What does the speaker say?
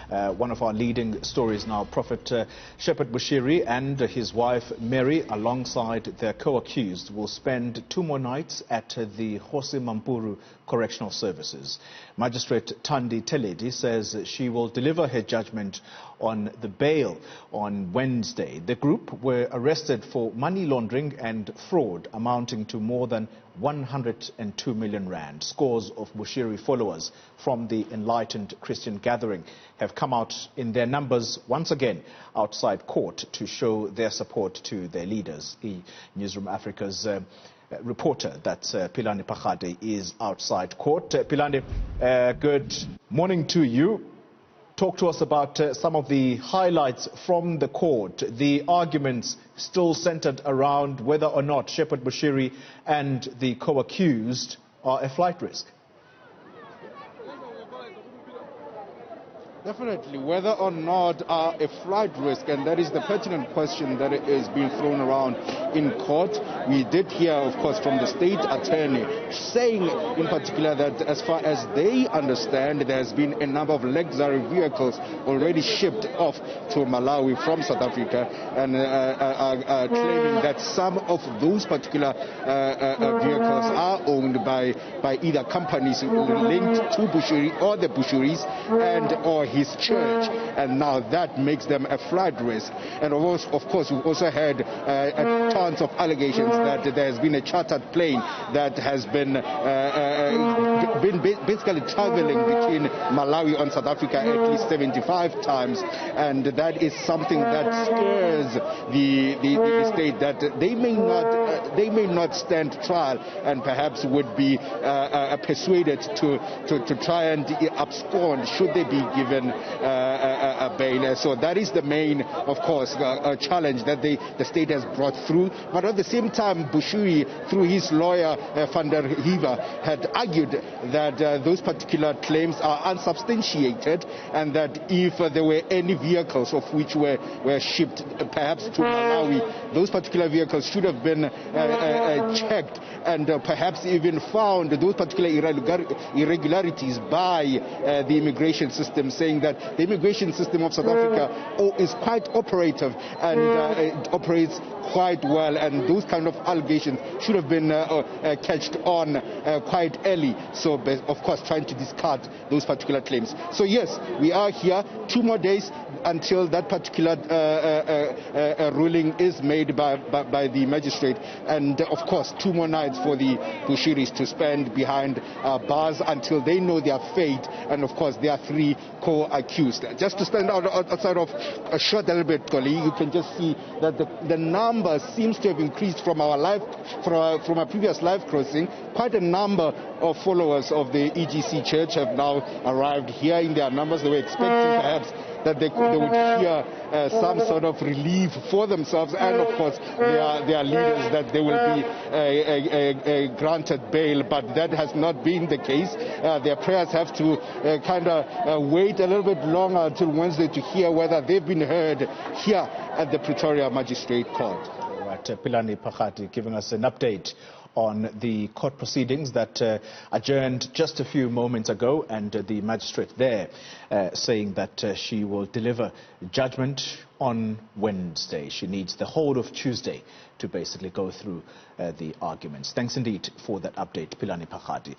One of our leading stories now, Prophet Shepherd Bushiri and his wife Mary, alongside their co-accused, will spend 2 more nights at the Kgosi Mampuru Correctional Services. Magistrate Thandi Theledi says she will deliver her judgment on the bail on Wednesday. The group were arrested for money laundering and fraud amounting to more than 102 million rand. Scores of Bushiri followers from the enlightened Christian gathering have come out in their numbers once again outside court to show their support to their leaders. Newzroom Afrika's reporter, that's Pelane Phakgadi, is outside court. Pelane, good morning to you. Talk to us about some of the highlights from the court. The arguments still centered around whether or not Shepherd Bushiri and the co-accused are a flight risk. Definitely, whether or not are a flight risk, and that is the pertinent question that is being thrown around in court. We did hear, of course, from the state attorney saying in particular that as far as they understand, there has been a number of luxury vehicles already shipped off to Malawi from South Africa, and claiming that some of those particular vehicles are owned by either companies linked to Bushiri or the Bushiris and or his church, and now that makes them a flight risk. And of course, we've also had tons of allegations that there has been a chartered plane that has been basically traveling between Malawi and South Africa at least 75 times, and that is something that scares the state, that they may not stand trial and perhaps would be persuaded to try and abscond should they be given a bail. So that is the main, of course, challenge that the state has brought through. But at the same time, Bushiri, through his lawyer Van der Heever, had argued that those particular claims are unsubstantiated, and that if there were any vehicles of which were shipped perhaps to Malawi, those particular vehicles should have been checked and perhaps even found those particular irregularities by the immigration system, saying that the immigration system of South Africa is quite operative and it operates quite well, and those kind of allegations should have been catched on quite early. So, of course, trying to discard those particular claims. So, yes, we are here 2 more days until that particular ruling is made by the magistrate, and, of course, 2 more nights for the Bushiris to spend behind bars until they know their fate, and, of course, there are 3 co-accused. Just to stand outside of a shot a little bit, Kgosi, you can just see that the number seems to have increased from our previous live crossing. Quite a number of followers of the EGC Church have now arrived here in their numbers. They were expecting perhaps that they would hear some sort of relief for themselves, and of course their leaders, that they will be granted bail, but that has not been the case. Their prayers have to kind of wait a little bit longer until Wednesday to hear whether they've been heard here at the Pretoria Magistrate Court. All right, Pelane Phakgadi giving us an update on the court proceedings that adjourned just a few moments ago, and the magistrate there saying that she will deliver judgment on Wednesday. She needs the whole of Tuesday to basically go through the arguments. Thanks indeed for that update, Pelane Phakgadi.